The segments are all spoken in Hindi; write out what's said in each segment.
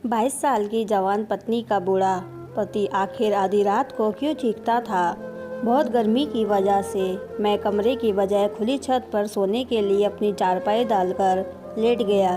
22 साल की जवान पत्नी का बूढ़ा पति आखिर आधी रात को क्यों चीखता था। बहुत गर्मी की वजह से मैं कमरे की बजाय खुली छत पर सोने के लिए अपनी चारपाई डालकर लेट गया।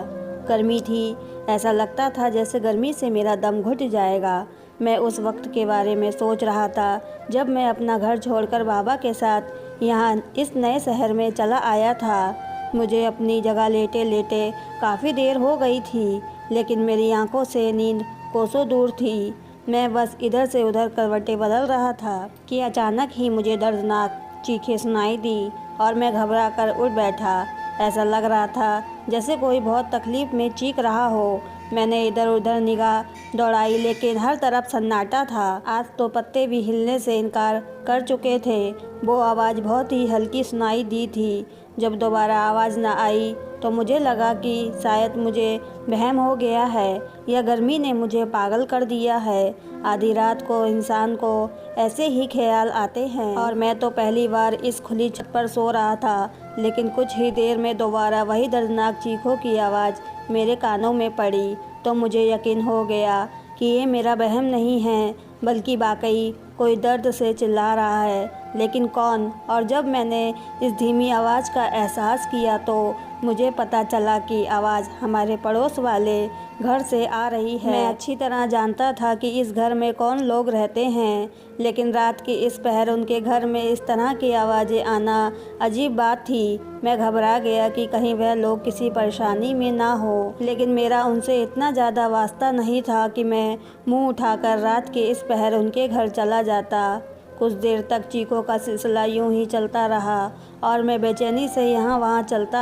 गर्मी थी, ऐसा लगता था जैसे गर्मी से मेरा दम घुट जाएगा। मैं उस वक्त के बारे में सोच रहा था जब मैं अपना घर छोड़कर बाबा के साथ यहाँ इस नए शहर में चला आया था। मुझे अपनी जगह लेटे लेटे काफ़ी देर हो गई थी, लेकिन मेरी आंखों से नींद कोसों दूर थी। मैं बस इधर से उधर करवटें बदल रहा था कि अचानक ही मुझे दर्दनाक चीखें सुनाई दी और मैं घबरा कर उठ बैठा। ऐसा लग रहा था जैसे कोई बहुत तकलीफ़ में चीख रहा हो। मैंने इधर उधर निगाह दौड़ाई, लेकिन हर तरफ सन्नाटा था। आज तो पत्ते भी हिलने से इनकार कर चुके थे। वो आवाज़ बहुत ही हल्की सुनाई दी थी। जब दोबारा आवाज़ न आई तो मुझे लगा कि शायद मुझे वहम हो गया है या गर्मी ने मुझे पागल कर दिया है। आधी रात को इंसान को ऐसे ही ख्याल आते हैं और मैं तो पहली बार इस खुली छत पर सो रहा था। लेकिन कुछ ही देर में दोबारा वही दर्दनाक चीखों की आवाज़ मेरे कानों में पड़ी तो मुझे यकीन हो गया कि ये मेरा वहम नहीं है, बल्कि वाकई कोई दर्द से चिल्ला रहा है। लेकिन कौन? और जब मैंने इस धीमी आवाज़ का एहसास किया तो मुझे पता चला कि आवाज़ हमारे पड़ोस वाले घर से आ रही है। मैं अच्छी तरह जानता था कि इस घर में कौन लोग रहते हैं, लेकिन रात के इस पहर उनके घर में इस तरह की आवाज़ें आना अजीब बात थी। मैं घबरा गया कि कहीं वह लोग किसी परेशानी में ना हो, लेकिन मेरा उनसे इतना ज़्यादा वास्ता नहीं था कि मैं मुंह उठाकर रात के इस पहर उनके घर चला जाता। कुछ देर तक चीखों का सिलसिला यूं ही चलता रहा और मैं बेचैनी से यहाँ वहाँ चलता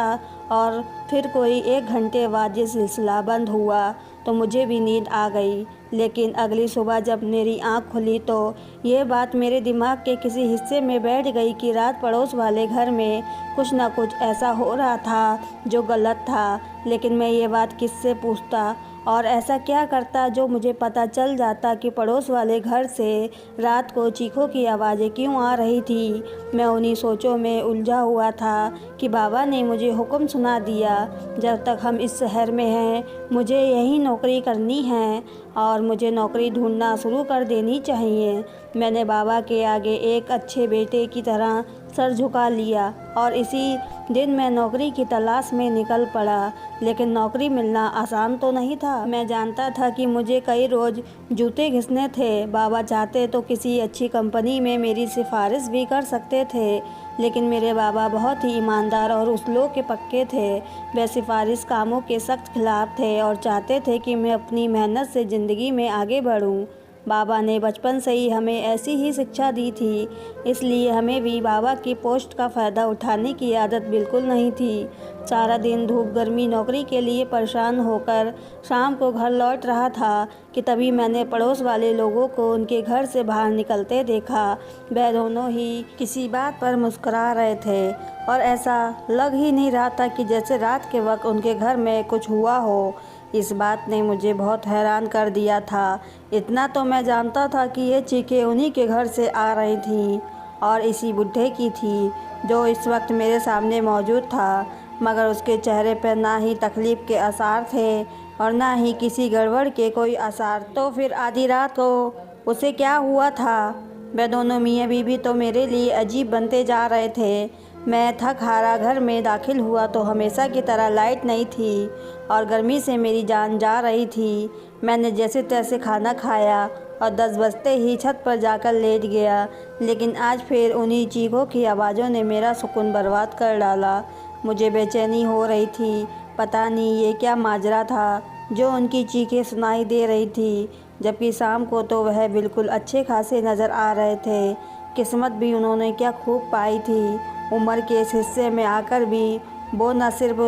और फिर कोई 1 घंटे बाद ये सिलसिला बंद हुआ तो मुझे भी नींद आ गई। लेकिन अगली सुबह जब मेरी आँख खुली तो ये बात मेरे दिमाग के किसी हिस्से में बैठ गई कि रात पड़ोस वाले घर में कुछ न कुछ ऐसा हो रहा था जो गलत था। लेकिन मैं ये बात किससे पूछता और ऐसा क्या करता जो मुझे पता चल जाता कि पड़ोस वाले घर से रात को चीखों की आवाज़ें क्यों आ रही थी। मैं उन्हीं सोचों में उलझा हुआ था कि बाबा ने मुझे हुक्म सुना दिया, जब तक हम इस शहर में हैं मुझे यही नौकरी करनी है और मुझे नौकरी ढूंढना शुरू कर देनी चाहिए। मैंने बाबा के आगे एक अच्छे बेटे की तरह सर झुका लिया और इसी दिन मैं नौकरी की तलाश में निकल पड़ा। लेकिन नौकरी मिलना आसान तो नहीं था। मैं जानता था कि मुझे कई रोज़ जूते घिसने थे। बाबा चाहते तो किसी अच्छी कंपनी में मेरी सिफारिश भी कर सकते थे, लेकिन मेरे बाबा बहुत ही ईमानदार और उसूलों के पक्के थे। वे सिफारिश कामों के सख्त खिलाफ थे और चाहते थे कि मैं अपनी मेहनत से ज़िंदगी में आगे बढ़ूं। बाबा ने बचपन से ही हमें ऐसी ही शिक्षा दी थी, इसलिए हमें भी बाबा की पोस्ट का फ़ायदा उठाने की आदत बिल्कुल नहीं थी। सारा दिन धूप गर्मी नौकरी के लिए परेशान होकर शाम को घर लौट रहा था कि तभी मैंने पड़ोस वाले लोगों को उनके घर से बाहर निकलते देखा। वह दोनों ही किसी बात पर मुस्कुरा रहे थे और ऐसा लग ही नहीं रहा था कि जैसे रात के वक्त उनके घर में कुछ हुआ हो। इस बात ने मुझे बहुत हैरान कर दिया था। इतना तो मैं जानता था कि ये चीखें उन्हीं के घर से आ रही थीं और इसी बुढ़े की थी जो इस वक्त मेरे सामने मौजूद था, मगर उसके चेहरे पर ना ही तकलीफ़ के आसार थे और ना ही किसी गड़बड़ के कोई आसार। तो फिर आधी रात को उसे क्या हुआ था? वे दोनों मियाँ बीवी तो मेरे लिए अजीब बनते जा रहे थे। मैं थक हारा घर में दाखिल हुआ तो हमेशा की तरह लाइट नहीं थी और गर्मी से मेरी जान जा रही थी। मैंने जैसे तैसे खाना खाया और 10 बजते ही छत पर जाकर लेट गया, लेकिन आज फिर उन्हीं चीखों की आवाज़ों ने मेरा सुकून बर्बाद कर डाला। मुझे बेचैनी हो रही थी। पता नहीं ये क्या माजरा था जो उनकी चीखें सुनाई दे रही थी, जबकि शाम को तो वह बिल्कुल अच्छे खासे नज़र आ रहे थे। किस्मत भी उन्होंने क्या खूब पाई थी। उम्र के इस हिस्से में आकर भी वो न सिर्फ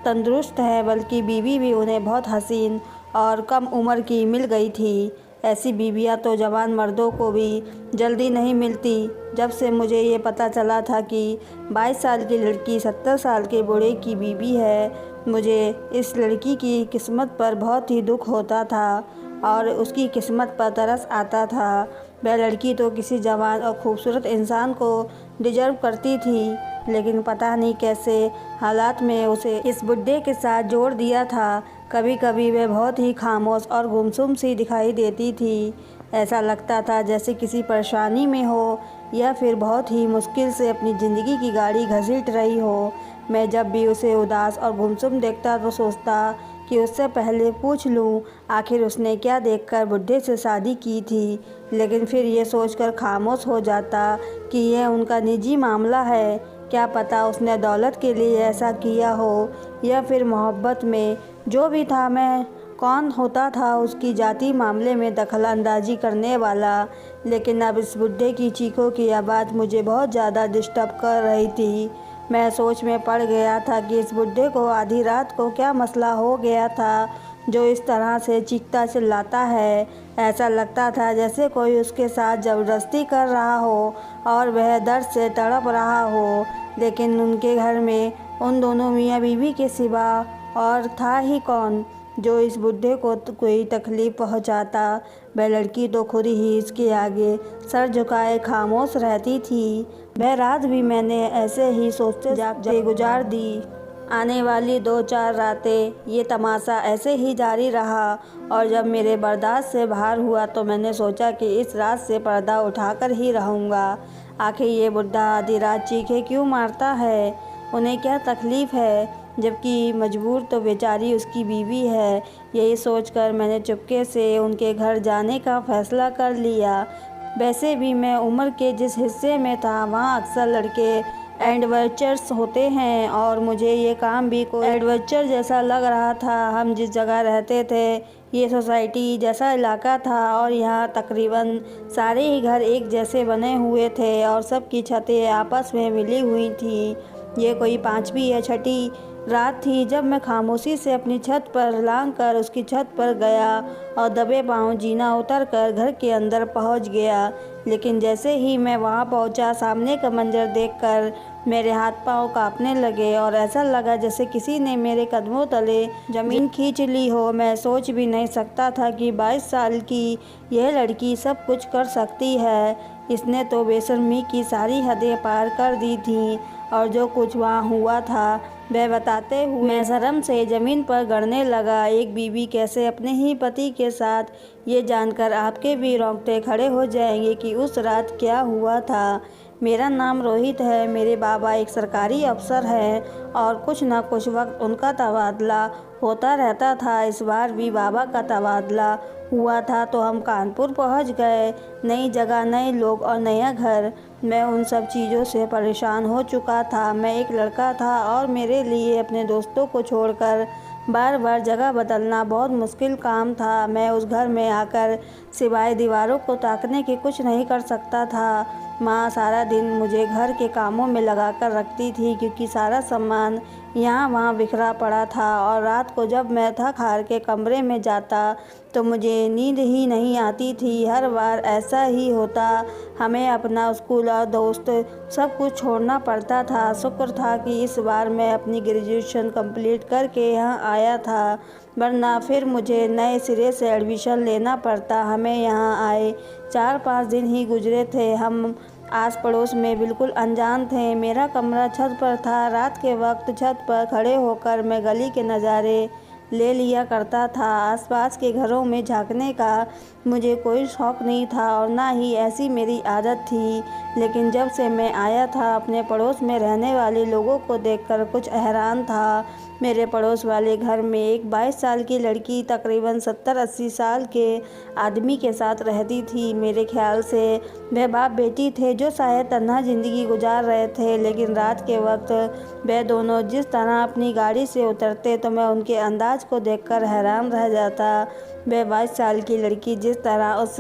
तंदुरुस्त है, बल्कि बीवी भी उन्हें बहुत हसीन और कम उम्र की मिल गई थी। ऐसी बीवियां तो जवान मर्दों को भी जल्दी नहीं मिलती। जब से मुझे ये पता चला था कि 22 साल की लड़की 70 साल के बूढ़े की बीवी है, मुझे इस लड़की की किस्मत पर बहुत ही दुख होता था और उसकी किस्मत पर तरस आता था। वह लड़की तो किसी जवान और खूबसूरत इंसान को डिजर्व करती थी, लेकिन पता नहीं कैसे हालात में उसे इस बुड्ढे के साथ जोड़ दिया था कभी कभी वह बहुत ही खामोश और गुमसुम सी दिखाई देती थी। ऐसा लगता था जैसे किसी परेशानी में हो या फिर बहुत ही मुश्किल से अपनी ज़िंदगी की गाड़ी घसीट रही हो। मैं जब भी उसे उदास और गुमसुम देखता तो सोचता कि उससे पहले पूछ लूं आखिर उसने क्या देखकर बुढ़े से शादी की थी, लेकिन फिर ये सोचकर खामोश हो जाता कि यह उनका निजी मामला है। क्या पता उसने दौलत के लिए ऐसा किया हो या फिर मोहब्बत में। जो भी था, मैं कौन होता था उसकी जाति मामले में दखल अंदाजी करने वाला। लेकिन अब इस बुढ़े की चीखों की आवाज़ मुझे बहुत ज़्यादा डिस्टर्ब कर रही थी। मैं सोच में पड़ गया था कि इस बुढ़े को आधी रात को क्या मसला हो गया था जो इस तरह से चीखता चिल्लाता है। ऐसा लगता था जैसे कोई उसके साथ ज़बरदस्ती कर रहा हो और वह दर्द से तड़प रहा हो। लेकिन उनके घर में उन दोनों मियाँ बीवी के सिवा और था ही कौन जो इस बुढ़े को कोई तकलीफ़ पहुंचाता। वह लड़की तो खुद ही इसके आगे सर झुकाए खामोश रहती थी। वह रात भी मैंने ऐसे ही सोचते जागते गुजार दी। आने वाली 2-4 रातें ये तमाशा ऐसे ही जारी रहा और जब मेरे बर्दाश्त से बाहर हुआ तो मैंने सोचा कि इस रात से पर्दा उठाकर ही रहूँगा। आखिर ये बुढ़ा आधी रात चीखे क्यों मारता है, उन्हें क्या तकलीफ़ है, जबकि मजबूर तो बेचारी उसकी बीवी है। यही सोचकर मैंने चुपके से उनके घर जाने का फ़ैसला कर लिया। वैसे भी मैं उम्र के जिस हिस्से में था वहाँ अक्सर लड़के एडवेंचर्स होते हैं और मुझे ये काम भी कोई एडवेंचर जैसा लग रहा था। हम जिस जगह रहते थे ये सोसाइटी जैसा इलाका था और यहाँ तकरीबन सारे ही घर एक जैसे बने हुए थे और सबकी छतें आपस में मिली हुई थी। ये कोई 5वीं या 6ठी रात थी जब मैं खामोशी से अपनी छत पर लांघ कर उसकी छत पर गया और दबे पांव जीना उतरकर घर के अंदर पहुंच गया। लेकिन जैसे ही मैं वहां पहुंचा, सामने का मंजर देखकर मेरे हाथ पांव कांपने लगे और ऐसा लगा जैसे किसी ने मेरे कदमों तले ज़मीन खींच ली हो। मैं सोच भी नहीं सकता था कि 22 साल की यह लड़की सब कुछ कर सकती है। इसने तो बेशर्मी की सारी हदें पार कर दी थीं और जो कुछ वहाँ हुआ था वह बताते हुए मैं शर्म से ज़मीन पर गड़ने लगा। एक बीवी कैसे अपने ही पति के साथ, ये जानकर आपके भी रोंगटे खड़े हो जाएंगे कि उस रात क्या हुआ था। मेरा नाम रोहित है, मेरे बाबा एक सरकारी अफसर हैं और कुछ न कुछ वक्त उनका तबादला होता रहता था। इस बार भी बाबा का तबादला हुआ था तो हम कानपुर पहुंच गए। नई जगह, नए लोग और नया घर। मैं उन सब चीज़ों से परेशान हो चुका था। मैं एक लड़का था और मेरे लिए अपने दोस्तों को छोड़कर बार बार जगह बदलना बहुत मुश्किल काम था। मैं उस घर में आकर सिवाय दीवारों को ताकने के कुछ नहीं कर सकता था। माँ सारा दिन मुझे घर के कामों में लगा कर रखती थी क्योंकि सारा सामान यहाँ वहाँ बिखरा पड़ा था और रात को जब मैं थक हार के कमरे में जाता तो मुझे नींद ही नहीं आती थी। हर बार ऐसा ही होता। हमें अपना स्कूल और दोस्त सब कुछ छोड़ना पड़ता था। शुक्र था कि इस बार मैं अपनी ग्रेजुएशन कंप्लीट करके यहाँ आया था, वरना फिर मुझे नए सिरे से एडमिशन लेना पड़ता। हमें यहाँ आए 4-5 दिन ही गुजरे थे। हम आस पड़ोस में बिल्कुल अनजान थे। मेरा कमरा छत पर था। रात के वक्त छत पर खड़े होकर मैं गली के नज़ारे ले लिया करता था। आसपास के घरों में झांकने का मुझे कोई शौक़ नहीं था और ना ही ऐसी मेरी आदत थी। लेकिन जब से मैं आया था अपने पड़ोस में रहने वाले लोगों को देखकर कुछ हैरान था। मेरे पड़ोस वाले घर में एक 22 साल की लड़की तकरीबन 70-80 साल के आदमी के साथ रहती थी। मेरे ख्याल से वह बाप बेटी थे जो शायद तन्हा ज़िंदगी गुजार रहे थे। लेकिन रात के वक्त वह दोनों जिस तरह अपनी गाड़ी से उतरते तो मैं उनके अंदाज को देखकर हैरान रह जाता। वह 22 साल की लड़की जिस तरह उस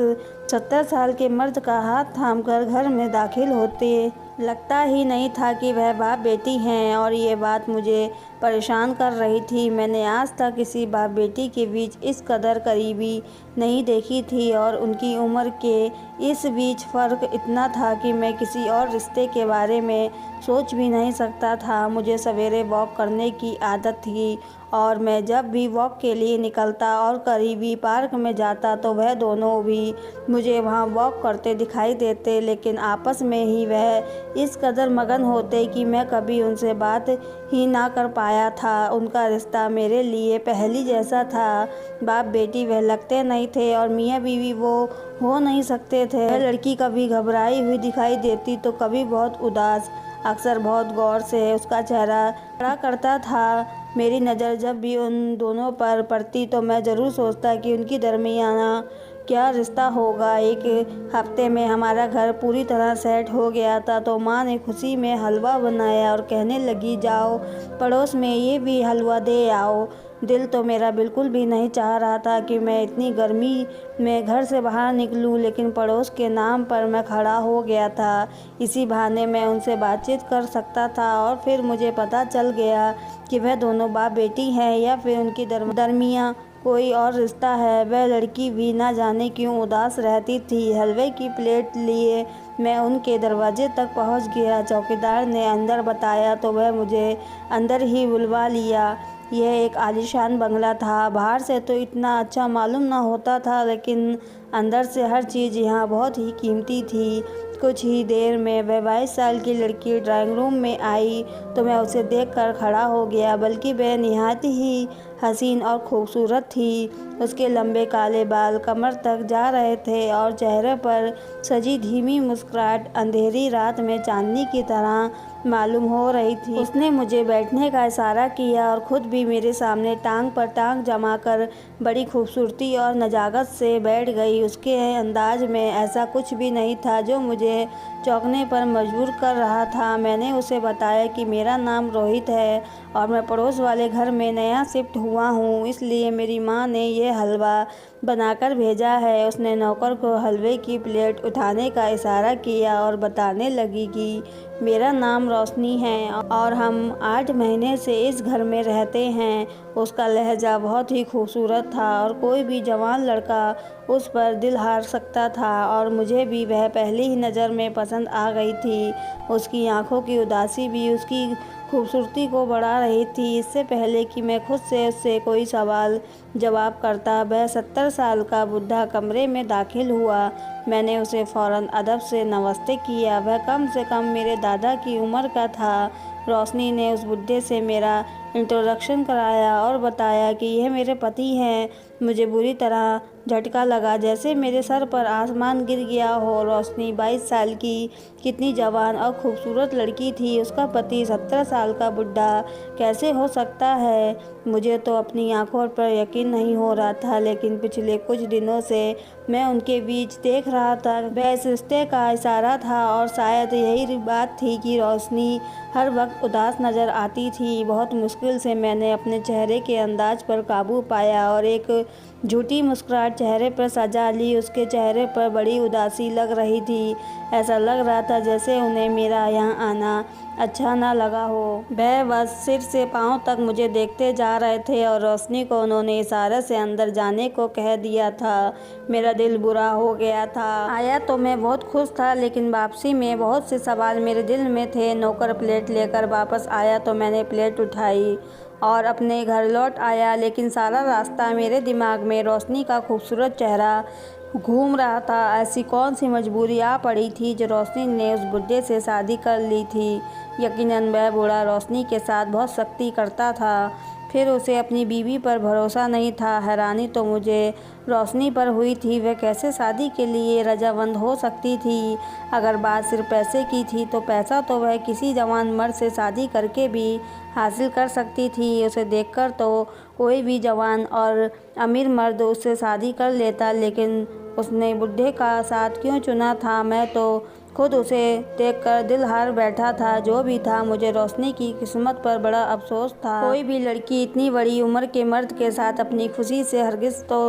70 साल के मर्द का हाथ थामकर घर में दाखिल होते, लगता ही नहीं था कि वह बाप बेटी हैं और ये बात मुझे परेशान कर रही थी। मैंने आज तक किसी बाप बेटी के बीच इस कदर करीबी नहीं देखी थी और उनकी उम्र के इस बीच फ़र्क इतना था कि मैं किसी और रिश्ते के बारे में सोच भी नहीं सकता था। मुझे सवेरे वॉक करने की आदत थी और मैं जब भी वॉक के लिए निकलता और करीबी पार्क में जाता तो वह दोनों भी मुझे वहाँ वॉक करते दिखाई देते। लेकिन आपस में ही वह इस कदर मगन होते कि मैं कभी उनसे बात ही ना कर पाया। आया था। उनका रिश्ता मेरे लिए पहेली जैसा था। बाप बेटी वह लगते नहीं थे और मियाँ बीवी वो हो नहीं सकते थे। वह लड़की कभी घबराई हुई दिखाई देती तो कभी बहुत उदास। अक्सर बहुत गौर से उसका चेहरा पढ़ा करता था। मेरी नज़र जब भी उन दोनों पर पड़ती तो मैं ज़रूर सोचता कि उनकी दरमियाना क्या रिश्ता होगा। एक हफ्ते में हमारा घर पूरी तरह सेट हो गया था तो माँ ने खुशी में हलवा बनाया और कहने लगी, जाओ पड़ोस में ये भी हलवा दे आओ। दिल तो मेरा बिल्कुल भी नहीं चाह रहा था कि मैं इतनी गर्मी में घर से बाहर निकलूं, लेकिन पड़ोस के नाम पर मैं खड़ा हो गया था। इसी बहाने मैं उनसे बातचीत कर सकता था और फिर मुझे पता चल गया कि वह दोनों बाप बेटी हैं या फिर उनकी दरमियाँ कोई और रिश्ता है। वह लड़की भी ना जाने क्यों उदास रहती थी। हलवे की प्लेट लिए मैं उनके दरवाजे तक पहुंच गया। चौकीदार ने अंदर बताया तो वह मुझे अंदर ही बुलवा लिया। यह एक आलीशान बंगला था। बाहर से तो इतना अच्छा मालूम ना होता था, लेकिन अंदर से हर चीज़ यहाँ बहुत ही कीमती थी। कुछ ही देर में वह 22 साल की लड़की ड्राइंग रूम में आई तो मैं उसे देखकर खड़ा हो गया। बल्कि वह निहायत ही हसीन और खूबसूरत थी। उसके लंबे काले बाल कमर तक जा रहे थे और चेहरे पर सजी धीमी मुस्कुराहट अंधेरी रात में चांदनी की तरह मालूम हो रही थी। उसने मुझे बैठने का इशारा किया और ख़ुद भी मेरे सामने टांग पर टांग जमाकर बड़ी खूबसूरती और नजाकत से बैठ गई। उसके अंदाज में ऐसा कुछ भी नहीं था जो मुझे चौंकने पर मजबूर कर रहा था। मैंने उसे बताया कि मेरा नाम रोहित है और मैं पड़ोस वाले घर में नया शिफ्ट हुआ हूँ, इसलिए मेरी माँ ने यह हलवा बनाकर भेजा है। उसने नौकर को हलवे की प्लेट उठाने का इशारा किया और बताने लगी कि मेरा नाम रोशनी है और हम 8 महीने से इस घर में रहते हैं। उसका लहजा बहुत ही खूबसूरत था और कोई भी जवान लड़का उस पर दिल हार सकता था और मुझे भी वह पहली ही नज़र में पसंद आ गई थी। उसकी आंखों की उदासी भी उसकी खूबसूरती को बढ़ा रही थी। इससे पहले कि मैं खुद से उससे कोई सवाल जवाब करता, वह 70 साल का बुढ़ा कमरे में दाखिल हुआ। मैंने उसे फ़ौरन अदब से नमस्ते किया। वह कम से कम मेरे दादा की उम्र का था। रोशनी ने उस बुढ़े से मेरा इंट्रोडक्शन कराया और बताया कि यह मेरे पति हैं। मुझे बुरी तरह झटका लगा, जैसे मेरे सर पर आसमान गिर गया हो। रोशनी 22 साल की कितनी जवान और खूबसूरत लड़की थी। उसका पति 70 साल का बुढ़ा कैसे हो सकता है? मुझे तो अपनी आंखों पर यकीन नहीं हो रहा था, लेकिन पिछले कुछ दिनों से मैं उनके बीच देख रहा था। वह इस रिश्ते का इशारा था और शायद यही बात थी कि रोशनी हर वक्त उदास नज़र आती थी। बहुत मुश्किल से मैंने अपने चेहरे के अंदाज पर काबू पाया और एक झूठी मुस्कुराहट चेहरे पर सजा ली। उसके चेहरे पर बड़ी उदासी लग रही थी। ऐसा लग रहा था जैसे उन्हें मेरा यहाँ आना अच्छा ना लगा हो। वह बस सिर से पाँव तक मुझे देखते जा रहे थे और रोशनी को उन्होंने इशारे से अंदर जाने को कह दिया था। मेरा दिल बुरा हो गया था। आया तो मैं बहुत खुश था, लेकिन वापसी में बहुत से सवाल मेरे दिल में थे। नौकर प्लेट लेकर वापस आया तो मैंने प्लेट उठाई और अपने घर लौट आया, लेकिन सारा रास्ता मेरे दिमाग में रोशनी का खूबसूरत चेहरा घूम रहा था। ऐसी कौन सी मजबूरी आ पड़ी थी जो रोशनी ने उस बुढ़े से शादी कर ली थी। यकीनन वह बूढ़ा रोशनी के साथ बहुत सख्ती करता था, फिर उसे अपनी बीवी पर भरोसा नहीं था। हैरानी तो मुझे रोशनी पर हुई थी। वह कैसे शादी के लिए रजामंद हो सकती थी? अगर बात सिर्फ पैसे की थी तो पैसा तो वह किसी जवान मर्द से शादी करके भी हासिल कर सकती थी। उसे देखकर तो कोई भी जवान और अमीर मर्द उससे शादी कर लेता, लेकिन उसने बुढ़े का साथ क्यों चुना था? मैं तो खुद उसे देखकर दिल हार बैठा था। जो भी था, मुझे रोशनी की किस्मत पर बड़ा अफसोस था। कोई भी लड़की इतनी बड़ी उम्र के मर्द के साथ अपनी खुशी से हरगिज़ तो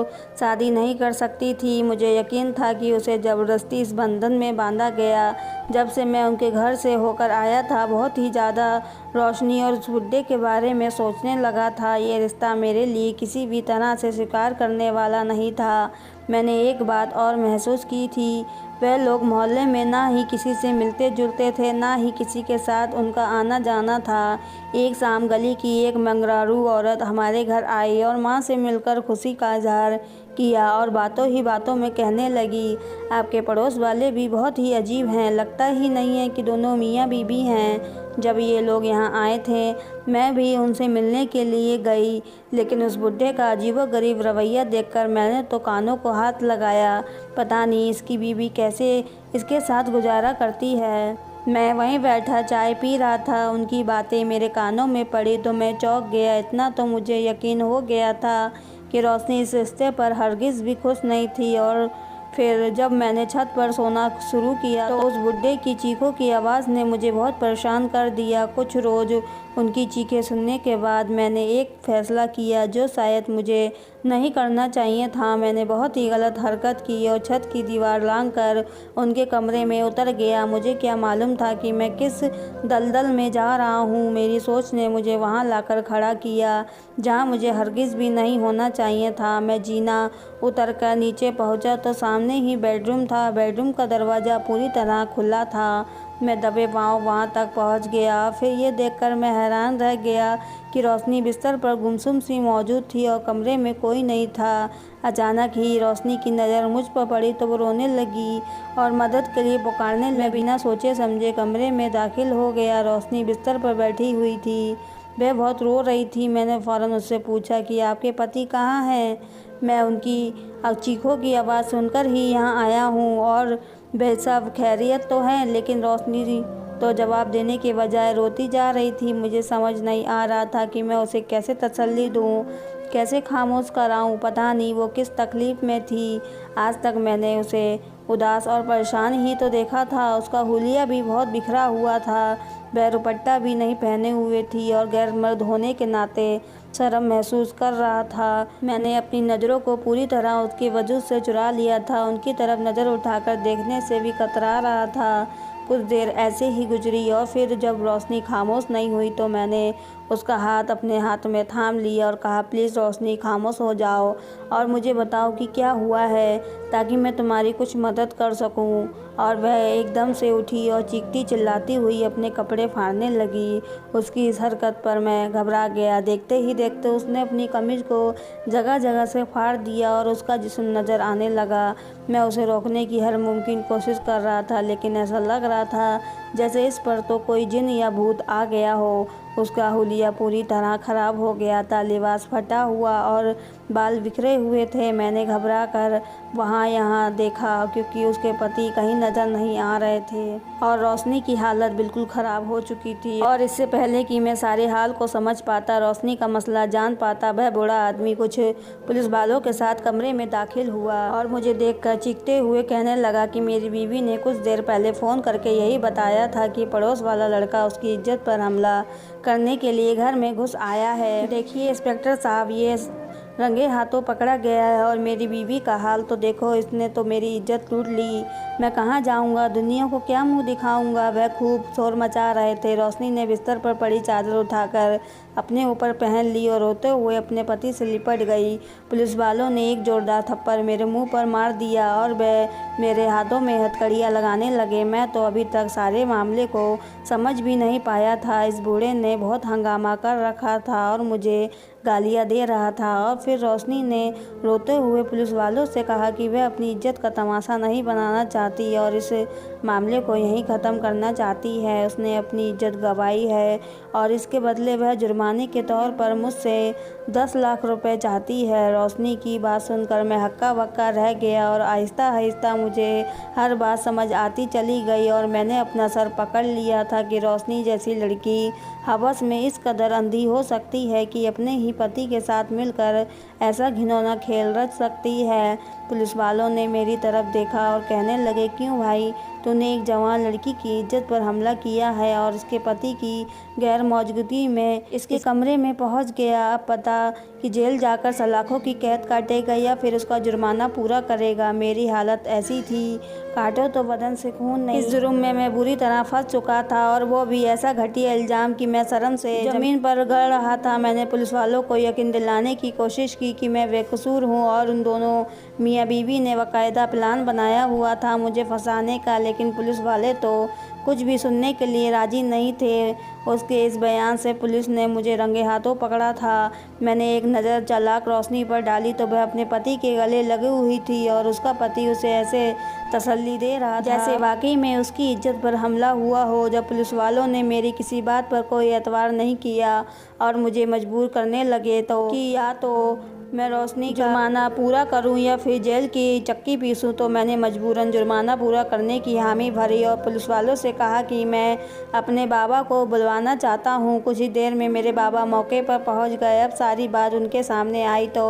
शादी नहीं कर सकती थी। मुझे यकीन था कि उसे ज़बरदस्ती इस बंधन में बांधा गया। जब से मैं उनके घर से होकर आया था, बहुत ही ज़्यादा रोशनी और उस बुढ़े के बारे में सोचने लगा था। ये रिश्ता मेरे लिए किसी भी तरह से स्वीकार करने वाला नहीं था। मैंने एक बात और महसूस की थी, वह लोग मोहल्ले में ना ही किसी से मिलते जुलते थे, ना ही किसी के साथ उनका आना जाना था। एक शाम गली की एक मंगरारू औरत हमारे घर आई और माँ से मिलकर खुशी का इजहार किया और बातों ही बातों में कहने लगी, आपके पड़ोस वाले भी बहुत ही अजीब हैं। लगता ही नहीं है कि दोनों मियाँ बीवी हैं। जब ये लोग यहाँ आए थे मैं भी उनसे मिलने के लिए गई, लेकिन उस बुढ़े का अजीबोगरीब रवैया देखकर मैंने तो कानों को हाथ लगाया। पता नहीं इसकी बीवी कैसे इसके साथ गुजारा करती है। मैं वहीं बैठा चाय पी रहा था, उनकी बातें मेरे कानों में पड़ी तो मैं चौंक गया। इतना तो मुझे यकीन हो गया था कि रोशनी इस रिश्ते पर हरगिज़ भी खुश नहीं थी। और फिर जब मैंने छत पर सोना शुरू किया तो उस बुड्ढे की चीखों की आवाज़ ने मुझे बहुत परेशान कर दिया। कुछ रोज़ उनकी चीखें सुनने के बाद मैंने एक फ़ैसला किया जो शायद मुझे नहीं करना चाहिए था। मैंने बहुत ही गलत हरकत की और छत की दीवार लांघकर उनके कमरे में उतर गया। मुझे क्या मालूम था कि मैं किस दलदल में जा रहा हूँ। मेरी सोच ने मुझे वहाँ लाकर खड़ा किया जहाँ मुझे हरगिज़ भी नहीं होना चाहिए था। मैं जीना उतरकर नीचे पहुँचा तो सामने ही बेडरूम था। बेडरूम का दरवाज़ा पूरी तरह खुला था। मैं दबे पाँव वहाँ तक पहुँच गया। फिर ये देखकर मैं हैरान रह गया कि रोशनी बिस्तर पर गुमसुम सी मौजूद थी और कमरे में कोई नहीं था। अचानक ही रोशनी की नज़र मुझ पर पड़ी तो वो रोने लगी और मदद के लिए पुकारने लगी। बिना सोचे समझे कमरे में दाखिल हो गया। रोशनी बिस्तर पर बैठी हुई थी, वह बहुत रो रही थी। मैंने फ़ौरन उससे पूछा कि आपके पति कहाँ हैं? मैं उनकी चीखों की आवाज़ सुनकर ही यहाँ आया हूँ और वे सब खैरियत तो हैं। लेकिन रोशनी तो जवाब देने के बजाय रोती जा रही थी। मुझे समझ नहीं आ रहा था कि मैं उसे कैसे तसल्ली दूँ, कैसे खामोश कराऊँ। पता नहीं वो किस तकलीफ़ में थी। आज तक मैंने उसे उदास और परेशान ही तो देखा था। उसका हुलिया भी बहुत बिखरा हुआ था। वह दुपट्टा भी नहीं पहने हुए थी और गैर मर्द होने के नाते शर्म महसूस कर रहा था। मैंने अपनी नज़रों को पूरी तरह उसके वजूद से चुरा लिया था। उनकी तरफ नज़र उठाकर देखने से भी कतरा रहा था। कुछ देर ऐसे ही गुजरी और फिर जब रोशनी खामोश नहीं हुई तो मैंने उसका हाथ अपने हाथ में थाम लिया और कहा, प्लीज़ रोशनी खामोश हो जाओ और मुझे बताओ कि क्या हुआ है ताकि मैं तुम्हारी कुछ मदद कर सकूं। और वह एकदम से उठी और चीखती चिल्लाती हुई अपने कपड़े फाड़ने लगी। उसकी इस हरकत पर मैं घबरा गया। देखते ही देखते उसने अपनी कमीज़ को जगह जगह से फाड़ दिया और उसका जिस्म नज़र आने लगा। मैं उसे रोकने की हर मुमकिन कोशिश कर रहा था, लेकिन ऐसा लग रहा था जैसे इस पर तो कोई जिन या भूत आ गया हो। उसका हुलिया पूरी तरह ख़राब हो गया था, लिबास फटा हुआ और बाल बिखरे हुए थे। मैंने घबरा कर वहाँ यहाँ देखा क्योंकि उसके पति कहीं नज़र नहीं आ रहे थे और रोशनी की हालत बिल्कुल ख़राब हो चुकी थी। और इससे पहले कि मैं सारे हाल को समझ पाता, रोशनी का मसला जान पाता, वह बूढ़ा आदमी कुछ पुलिस वालों के साथ कमरे में दाखिल हुआ और मुझे देखकर चीखते हुए कहने लगा कि मेरी बीवी ने कुछ देर पहले फ़ोन करके यही बताया था कि पड़ोस वाला लड़का उसकी इज्जत पर हमला करने के लिए घर में घुस आया है। देखिए इंस्पेक्टर साहब, ये रंगे हाथों पकड़ा गया है और मेरी बीवी का हाल तो देखो, इसने तो मेरी इज्जत लूट ली। मैं कहाँ जाऊँगा, दुनिया को क्या मुंह दिखाऊँगा। वह खूब शोर मचा रहे थे। रोशनी ने बिस्तर पर पड़ी चादर उठाकर अपने ऊपर पहन ली और रोते हुए अपने पति से लिपट गई। पुलिस वालों ने एक जोरदार थप्पड़ मेरे मुंह पर मार दिया और वह मेरे हाथों में हथकड़ियाँ लगाने लगे। मैं तो अभी तक सारे मामले को समझ भी नहीं पाया था। इस बूढ़े ने बहुत हंगामा कर रखा था और मुझे गालियाँ दे रहा था। और फिर रोशनी ने रोते हुए पुलिस वालों से कहा कि वह अपनी इज्जत का तमाशा नहीं बनाना चाहती और इस मामले को यहीं ख़त्म करना चाहती है। उसने अपनी इज्जत गंवाई है और इसके बदले वह जुर्माने के तौर पर मुझसे 10 लाख रुपए चाहती है। रोशनी की बात सुनकर मैं हक्का बक्का रह गया और आहिस्ता आहिस्ता मुझे हर बात समझ आती चली गई और मैंने अपना सर पकड़ लिया था कि रोशनी जैसी लड़की हवस में इस कदर अंधी हो सकती है कि अपने ही पति के साथ मिलकर ऐसा घिनौना खेल रच सकती है। पुलिस वालों ने मेरी तरफ देखा और कहने लगे, क्यों भाई, तूने एक जवान लड़की की इज्जत पर हमला किया है और इसके पति की गैर मौजूदगी में इसके कमरे में पहुंच गया। अब पता कि जेल जाकर सलाखों की कैद काटेगा या फिर उसका जुर्माना पूरा करेगा। मेरी हालत ऐसी थी, काटो तो बदन से खून नहीं। इस जुर्म में मैं बुरी तरह फंस चुका था और वो भी ऐसा घटिया इल्ज़ाम कि मैं शर्म से ज़मीन पर गड़ रहा था। मैंने पुलिस वालों को यकीन दिलाने की कोशिश की कि मैं बेकसूर हूँ और उन दोनों मियाँ बीवी ने बाकायदा प्लान बनाया हुआ था मुझे फंसाने का, लेकिन पुलिस वाले तो कुछ भी सुनने के लिए राज़ी नहीं थे। उसके इस बयान से पुलिस ने मुझे रंगे हाथों पकड़ा था। मैंने एक नज़र चालाक रोशनी पर डाली तो वह अपने पति के गले लगी हुई थी और उसका पति उसे ऐसे तसल्ली दे रहा था जैसे वाकई में उसकी इज्जत पर हमला हुआ हो। जब पुलिस वालों ने मेरी किसी बात पर कोई एतबार नहीं किया और मुझे मजबूर करने लगे तो कि या तो मैं रोशनी का जुर्माना पूरा करूं या फिर जेल की चक्की पीसूं, तो मैंने मजबूरन जुर्माना पूरा करने की हामी भरी और पुलिस वालों से कहा कि मैं अपने बाबा को बुलवाना चाहता हूं। कुछ ही देर में मेरे बाबा मौके पर पहुंच गए। अब सारी बात उनके सामने आई तो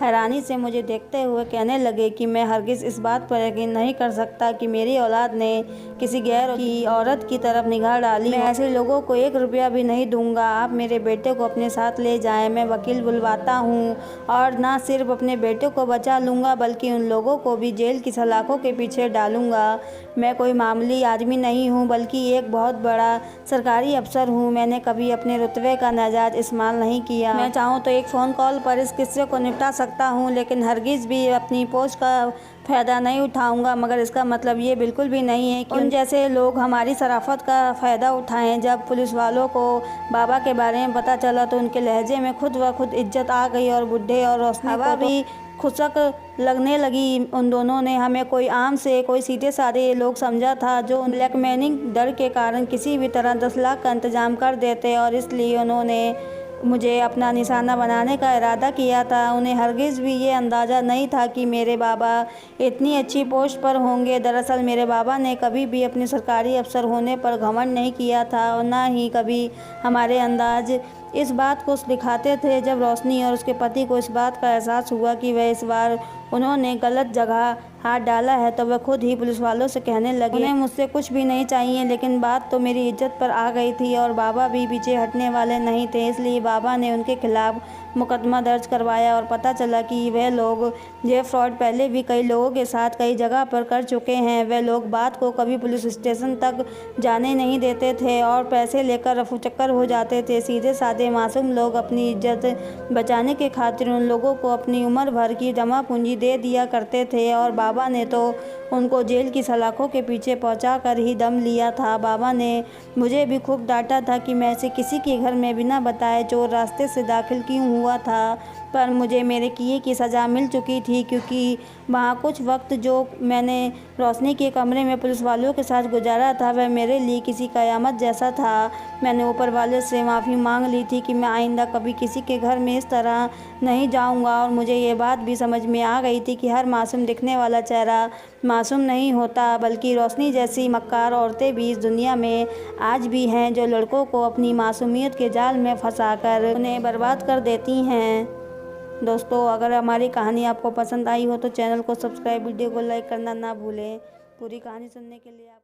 हैरानी से मुझे देखते हुए कहने लगे कि मैं हरगिज़ इस बात पर यकीन नहीं कर सकता कि मेरी औलाद ने किसी गैर की औरत की तरफ निगाह डाली। मैं ऐसे लोगों को 1 रुपया भी नहीं दूंगा। आप मेरे बेटे को अपने साथ ले जाएं, मैं वकील बुलवाता हूँ और न सिर्फ अपने बेटे को बचा लूँगा बल्कि उन लोगों को भी जेल की सलाखों के पीछे डालूँगा। मैं कोई मामूली आदमी नहीं हूँ बल्कि एक बहुत बड़ा सरकारी अफसर हूँ। मैंने कभी अपने रुतबे का नाजायज़ इस्तेमाल नहीं किया। मैं चाहूँ तो एक फ़ोन कॉल पर इस किस्से को निपटा सकता हूँ, लेकिन हरगिज़ भी अपनी पोस्ट का फ़ायदा नहीं उठाऊंगा। मगर इसका मतलब ये बिल्कुल भी नहीं है कि उन जैसे लोग हमारी शराफत का फ़ायदा उठाएं। जब पुलिस वालों को बाबा के बारे में पता चला तो उनके लहजे में खुद व खुद इज्जत आ गई और बुढ़े और रोशनी को भी खुशक लगने लगी। उन दोनों ने हमें कोई आम से कोई सीधे साधे लोग समझा था जो ब्लैकमेलिंग डर के कारण किसी भी तरह 10 लाख का इंतजाम कर देते और इसलिए उन्होंने मुझे अपना निशाना बनाने का इरादा किया था। उन्हें हरगिज़ भी ये अंदाज़ा नहीं था कि मेरे बाबा इतनी अच्छी पोस्ट पर होंगे। दरअसल मेरे बाबा ने कभी भी अपने सरकारी अफसर होने पर घमंड नहीं किया था और ना ही कभी हमारे अंदाज इस बात को दिखाते थे। जब रोशनी और उसके पति को इस बात का एहसास हुआ कि वह इस बार उन्होंने गलत जगह हाथ डाला है तो वह खुद ही पुलिस वालों से कहने लगे उन्हें मुझसे कुछ भी नहीं चाहिए। लेकिन बात तो मेरी इज्जत पर आ गई थी और बाबा भी पीछे हटने वाले नहीं थे। इसलिए बाबा ने उनके खिलाफ मुकदमा दर्ज करवाया और पता चला कि वह लोग ये फ्रॉड पहले भी कई लोगों के साथ कई जगह पर कर चुके हैं। वह लोग बात को कभी पुलिस स्टेशन तक जाने नहीं देते थे और पैसे लेकर रफू चक्कर हो जाते थे। सीधे साधे मासूम लोग अपनी इज्जत बचाने के खातिर उन लोगों को अपनी उम्र भर की जमा पूंजी दे दिया करते थे और बाबा ने तो उनको जेल की सलाखों के पीछे पहुंचा कर ही दम लिया था। बाबा ने मुझे भी खूब डांटा था कि मैं ऐसे किसी के घर में बिना बताए चोर रास्ते से दाखिल क्यों हुआ था, पर मुझे मेरे किए की सज़ा मिल चुकी थी क्योंकि वहाँ कुछ वक्त जो मैंने रोशनी के कमरे में पुलिस वालों के साथ गुजारा था वह मेरे लिए किसी क़यामत जैसा था। मैंने ऊपर वाले से माफ़ी मांग ली थी कि मैं आइंदा कभी किसी के घर में इस तरह नहीं जाऊंगा और मुझे ये बात भी समझ में आ गई थी कि हर मासूम दिखने वाला चेहरा मासूम नहीं होता, बल्कि रोशनी जैसी मक्कार औरतें भी इस दुनिया में आज भी हैं जो लड़कों को अपनी मासूमियत के जाल में फंसाकर उन्हें बर्बाद कर देती हैं। दोस्तों, अगर हमारी कहानी आपको पसंद आई हो तो चैनल को सब्सक्राइब, वीडियो को लाइक करना ना भूलें। पूरी कहानी सुनने के लिए आप